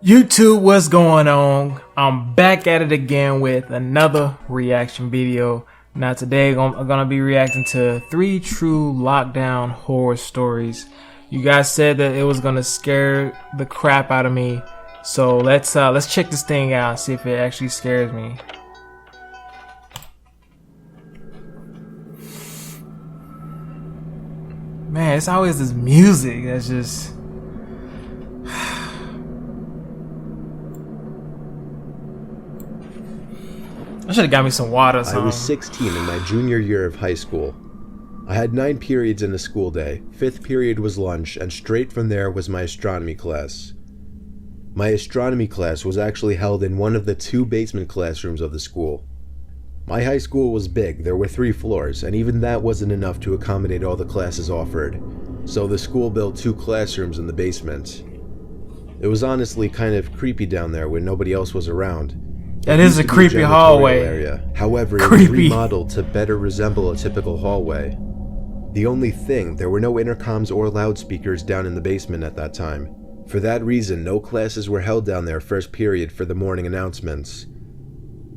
YouTube, what's going on? I'm back at it again with another reaction video. Now today I'm gonna be reacting to 3 true lockdown horror stories. You guys said that it was gonna scare the crap out of me, so let's check this thing out, see if it actually scares me. Man, it's always this music that's just I should have got me some water or something. I was 16 in my junior year of high school. I had 9 periods in a school day. 5th period was lunch, and straight from there was my astronomy class. My astronomy class was actually held in one of the 2 basement classrooms of the school. My high school was big, there were 3 floors, and even that wasn't enough to accommodate all the classes offered, so the school built 2 classrooms in the basement. It was honestly kind of creepy down there when nobody else was around. That is a creepy hallway. Area. However, it was remodeled to better resemble a typical hallway. The only thing, there were no intercoms or loudspeakers down in the basement at that time. For that reason, no classes were held down there first period for the morning announcements.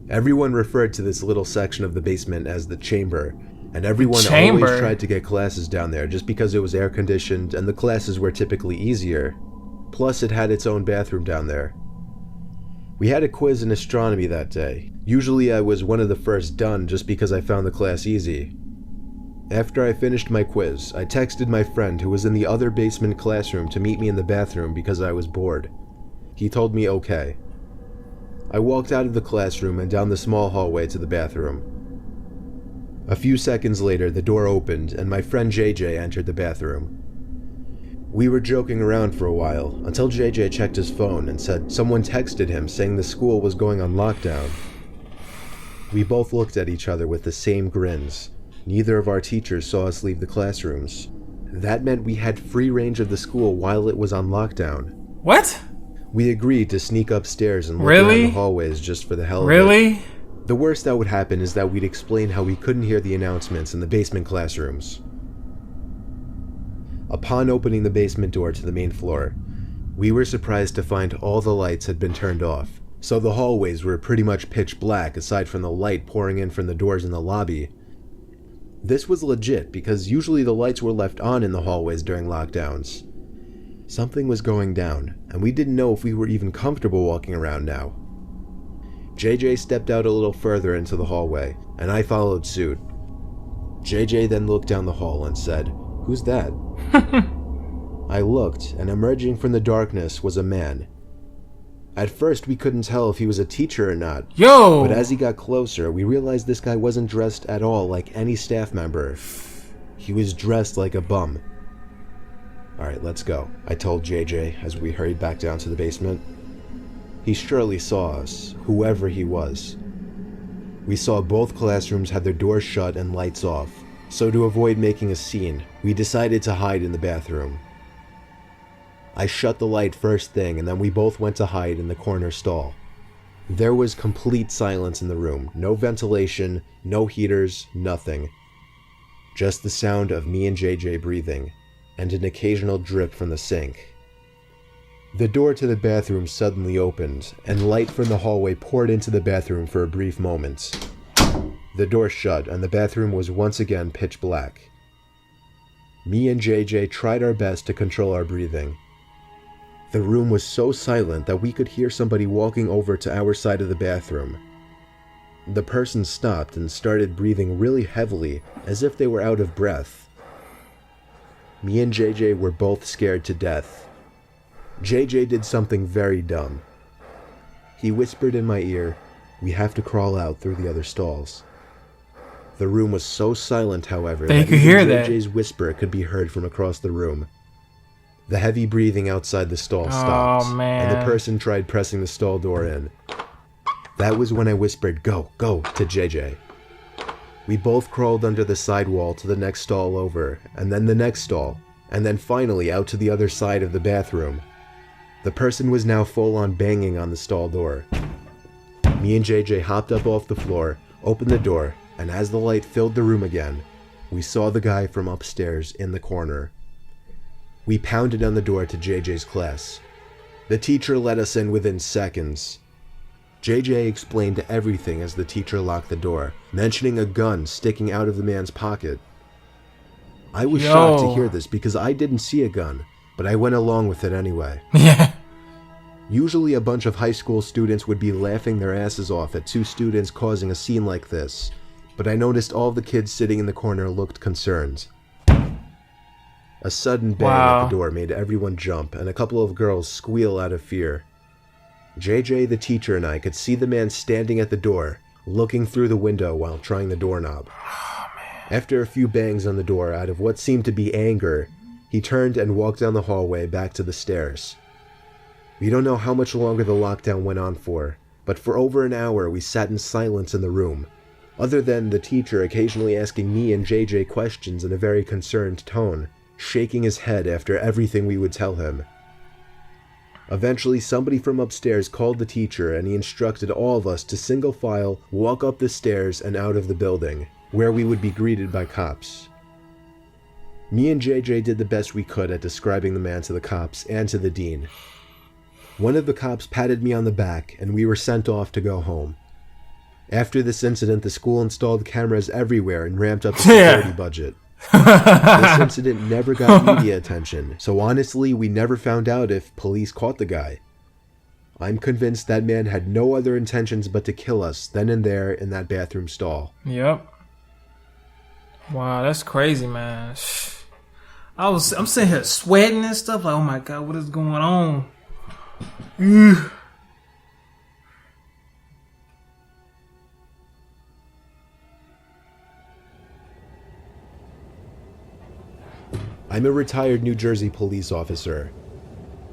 Everyone referred to this little section of the basement as the chamber, and everyone always tried to get classes down there just because it was air conditioned and the classes were typically easier. Plus, it had its own bathroom down there. We had a quiz in astronomy that day. Usually I was one of the first done just because I found the class easy. After I finished my quiz, I texted my friend who was in the other basement classroom to meet me in the bathroom because I was bored. He told me okay. I walked out of the classroom and down the small hallway to the bathroom. A few seconds later, the door opened and my friend JJ entered the bathroom. We were joking around for a while, until JJ checked his phone and said someone texted him saying the school was going on lockdown. We both looked at each other with the same grins. Neither of our teachers saw us leave the classrooms. That meant we had free range of the school while it was on lockdown. What? We agreed to sneak upstairs and look around the hallways just for the hell of it. The worst that would happen is that we'd explain how we couldn't hear the announcements in the basement classrooms. Upon opening the basement door to the main floor, we were surprised to find all the lights had been turned off, so the hallways were pretty much pitch black aside from the light pouring in from the doors in the lobby. This was legit because usually the lights were left on in the hallways during lockdowns. Something was going down, and we didn't know if we were even comfortable walking around now. JJ stepped out a little further into the hallway, and I followed suit. JJ then looked down the hall and said, "Who's that?" I looked, and emerging from the darkness was a man. At first, we couldn't tell if he was a teacher or not. But as he got closer, we realized this guy wasn't dressed at all like any staff member. He was dressed like a bum. "Alright, let's go," I told JJ as we hurried back down to the basement. He surely saw us, whoever he was. We saw both classrooms had their doors shut and lights off. So to avoid making a scene, we decided to hide in the bathroom. I shut the light first thing and then we both went to hide in the corner stall. There was complete silence in the room, no ventilation, no heaters, nothing. Just the sound of me and JJ breathing, and an occasional drip from the sink. The door to the bathroom suddenly opened, and light from the hallway poured into the bathroom for a brief moment. The door shut, and the bathroom was once again pitch black. Me and JJ tried our best to control our breathing. The room was so silent that we could hear somebody walking over to our side of the bathroom. The person stopped and started breathing really heavily, as if they were out of breath. Me and JJ were both scared to death. JJ did something very dumb. He whispered in my ear, "We have to crawl out through the other stalls." The room was so silent, however, that even JJ's whisper could be heard from across the room. The heavy breathing outside the stall stopped, and the person tried pressing the stall door in. That was when I whispered, "Go, go," to JJ. We both crawled under the sidewall to the next stall over, and then the next stall, and then finally out to the other side of the bathroom. The person was now full on banging on the stall door. Me and JJ hopped up off the floor, opened the door, and as the light filled the room again, we saw the guy from upstairs in the corner. We pounded on the door to JJ's class. The teacher let us in within seconds. JJ explained everything as the teacher locked the door, mentioning a gun sticking out of the man's pocket. I was shocked to hear this because I didn't see a gun, but I went along with it anyway. Yeah. Usually a bunch of high school students would be laughing their asses off at two students causing a scene like this, but I noticed all the kids sitting in the corner looked concerned. A sudden bang at the door made everyone jump, and a couple of girls squeal out of fear. JJ, the teacher, and I could see the man standing at the door, looking through the window while trying the doorknob. Oh, man. After a few bangs on the door out of what seemed to be anger, he turned and walked down the hallway back to the stairs. We don't know how much longer the lockdown went on for, but for over an hour we sat in silence in the room, other than the teacher occasionally asking me and JJ questions in a very concerned tone, shaking his head after everything we would tell him. Eventually, somebody from upstairs called the teacher and he instructed all of us to single file walk up the stairs and out of the building, where we would be greeted by cops. Me and JJ did the best we could at describing the man to the cops and to the dean. One of the cops patted me on the back and we were sent off to go home. After this incident, the school installed cameras everywhere and ramped up the security budget. This incident never got media attention, so honestly, we never found out if police caught the guy. I'm convinced that man had no other intentions but to kill us then and there in that bathroom stall. Yep. Wow, that's crazy, man. I'm sitting here sweating and stuff. Like, oh my God, what is going on? I'm a retired New Jersey police officer.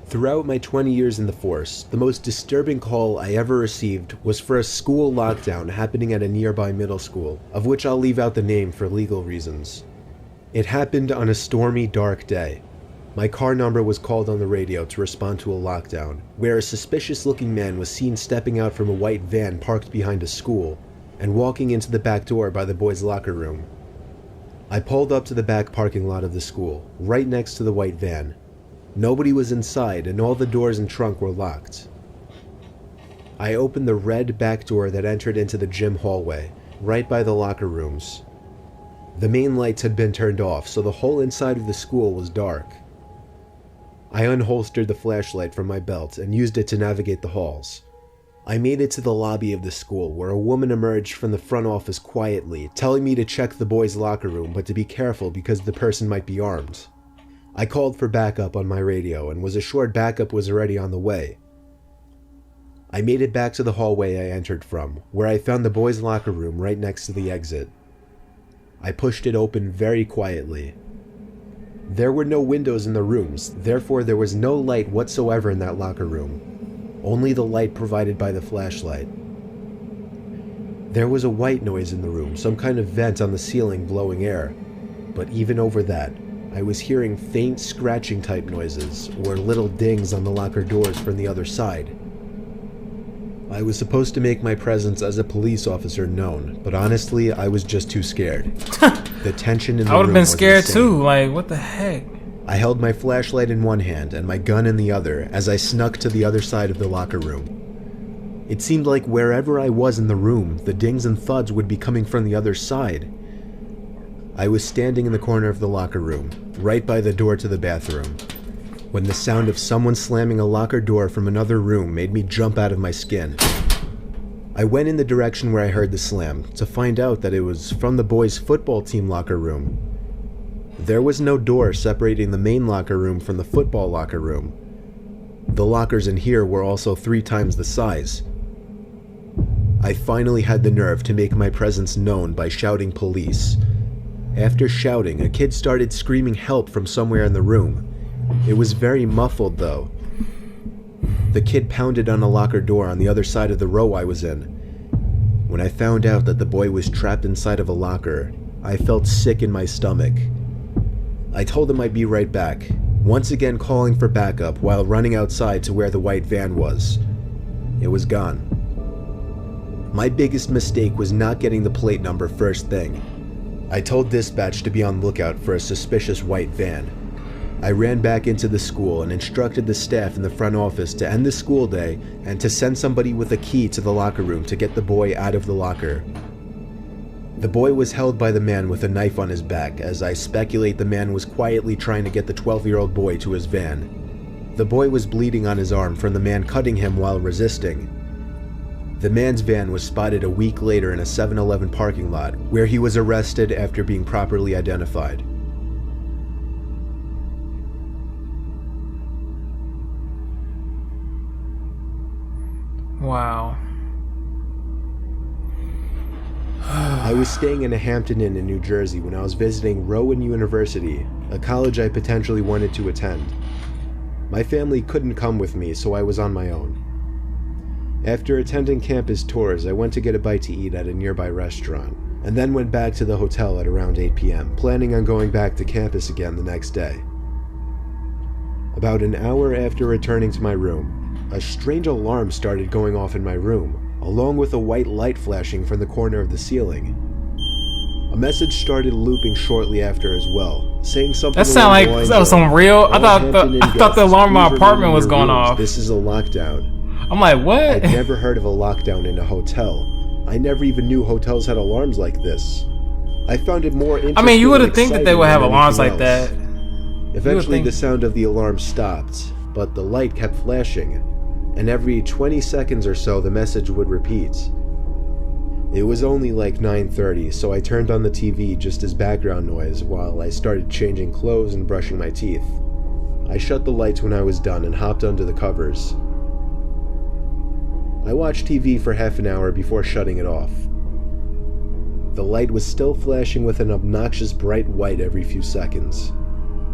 Throughout my 20 years in the force, the most disturbing call I ever received was for a school lockdown happening at a nearby middle school, of which I'll leave out the name for legal reasons. It happened on a stormy, dark day. My car number was called on the radio to respond to a lockdown, where a suspicious-looking man was seen stepping out from a white van parked behind a school and walking into the back door by the boys' locker room. I pulled up to the back parking lot of the school, right next to the white van. Nobody was inside and all the doors and trunk were locked. I opened the red back door that entered into the gym hallway, right by the locker rooms. The main lights had been turned off, so the whole inside of the school was dark. I unholstered the flashlight from my belt and used it to navigate the halls. I made it to the lobby of the school, where a woman emerged from the front office quietly, telling me to check the boys' locker room, but to be careful because the person might be armed. I called for backup on my radio and was assured backup was already on the way. I made it back to the hallway I entered from, where I found the boys' locker room right next to the exit. I pushed it open very quietly. There were no windows in the rooms, therefore there was no light whatsoever in that locker room. Only the light provided by the flashlight. There was a white noise in the room, some kind of vent on the ceiling blowing air. But even over that, I was hearing faint scratching type noises, or little dings on the locker doors from the other side. I was supposed to make my presence as a police officer known, but honestly, I was just too scared. The tension in the room was insane. I would have been scared too, like, what the heck? I held my flashlight in one hand and my gun in the other as I snuck to the other side of the locker room. It seemed like wherever I was in the room, the dings and thuds would be coming from the other side. I was standing in the corner of the locker room, right by the door to the bathroom, when the sound of someone slamming a locker door from another room made me jump out of my skin. I went in the direction where I heard the slam, to find out that it was from the boys' football team locker room. There was no door separating the main locker room from the football locker room. The lockers in here were also 3 times the size. I finally had the nerve to make my presence known by shouting police. After shouting, a kid started screaming help from somewhere in the room. It was very muffled though. The kid pounded on a locker door on the other side of the row I was in. When I found out that the boy was trapped inside of a locker, I felt sick in my stomach. I told him I'd be right back, once again calling for backup while running outside to where the white van was. It was gone. My biggest mistake was not getting the plate number first thing. I told dispatch to be on lookout for a suspicious white van. I ran back into the school and instructed the staff in the front office to end the school day and to send somebody with a key to the locker room to get the boy out of the locker. The boy was held by the man with a knife on his back, as I speculate the man was quietly trying to get the 12-year-old boy to his van. The boy was bleeding on his arm from the man cutting him while resisting. The man's van was spotted a week later in a 7-Eleven parking lot, where he was arrested after being properly identified. Wow. I was staying in a Hampton Inn in New Jersey when I was visiting Rowan University, a college I potentially wanted to attend. My family couldn't come with me, so I was on my own. After attending campus tours, I went to get a bite to eat at a nearby restaurant, and then went back to the hotel at around 8 p.m., planning on going back to campus again the next day. About an hour after returning to my room, a strange alarm started going off in my room, along with a white light flashing from the corner of the ceiling. A message started looping shortly after as well, saying something that sounded like that was some real. I thought the alarm in my apartment was going off. This is a lockdown. I'm like, what? I'd never heard of a lockdown in a hotel. I never even knew hotels had alarms like this. I found it more interesting. I mean, you would have think that they would have alarms like that. Eventually, the sound of the alarm stopped, but the light kept flashing, and every 20 seconds or so the message would repeat. It was only like 9:30, so I turned on the TV just as background noise while I started changing clothes and brushing my teeth. I shut the lights when I was done and hopped under the covers. I watched TV for half an hour before shutting it off. The light was still flashing with an obnoxious bright white every few seconds.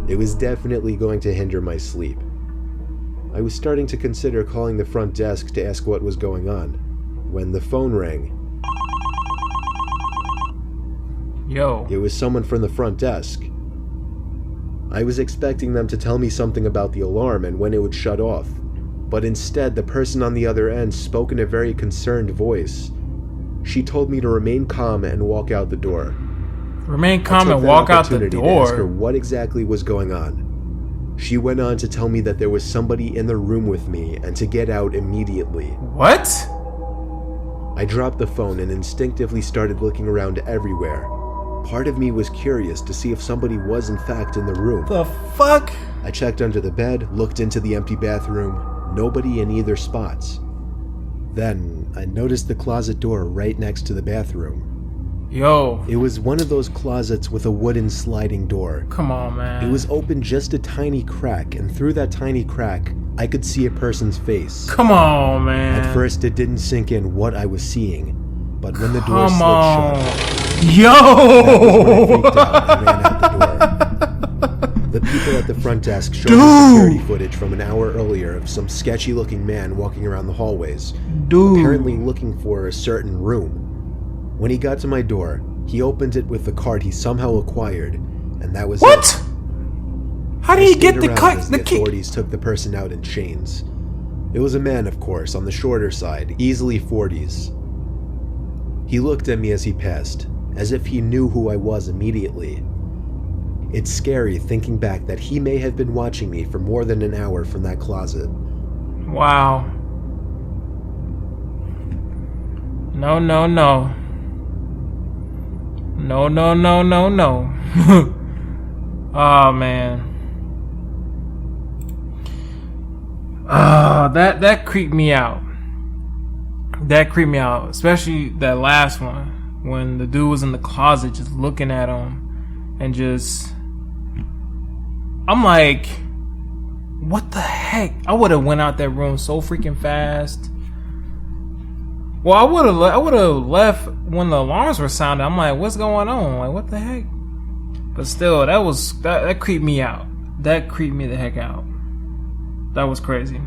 It was definitely going to hinder my sleep. I was starting to consider calling the front desk to ask what was going on, when the phone rang. Yo. It was someone from the front desk. I was expecting them to tell me something about the alarm and when it would shut off, but instead the person on the other end spoke in a very concerned voice. She told me to remain calm and walk out the door. Remain calm and walk out the door? To ask her what exactly was going on. She went on to tell me that there was somebody in the room with me and to get out immediately. What? I dropped the phone and instinctively started looking around everywhere. Part of me was curious to see if somebody was in fact in the room. The fuck? I checked under the bed, looked into the empty bathroom, nobody in either spots. Then I noticed the closet door right next to the bathroom. Yo. It was one of those closets with a wooden sliding door. Come on, man. It was open just a tiny crack, and through that tiny crack, I could see a person's face. Come on, man. At first, it didn't sink in what I was seeing, but when the door slid shut, yo, that was when I freaked out and ran out the door. The people at the front desk showed me security footage from an hour earlier of some sketchy-looking man walking around the hallways, apparently looking for a certain room. When he got to my door, he opened it with the card he somehow acquired, and that was what? It. How did he get the key? Authorities took the person out in chains. It was a man, of course, on the shorter side, easily 40s. He looked at me as he passed, as if he knew who I was immediately. It's scary thinking back that he may have been watching me for more than an hour from that closet. Wow. No, no, no. No, no, no, no, no. Oh, man. That creeped me out. That creeped me out. Especially that last one. When the dude was in the closet just looking at him. And just... I'm like... What the heck? I would have went out that room so freaking fast. Well, I would have left when the alarms were sounding. I'm like, what's going on? Like, what the heck? But still, that creeped me out. That creeped me the heck out. That was crazy.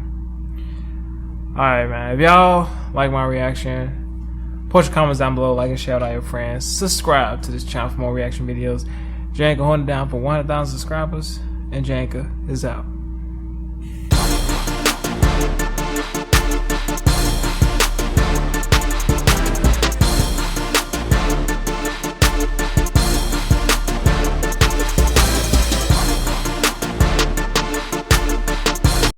Alright, man. If y'all like my reaction, post your comments down below, like and share it out your friends. Subscribe to this channel for more reaction videos. Janka holding down for 100,000 subscribers, and Janka is out.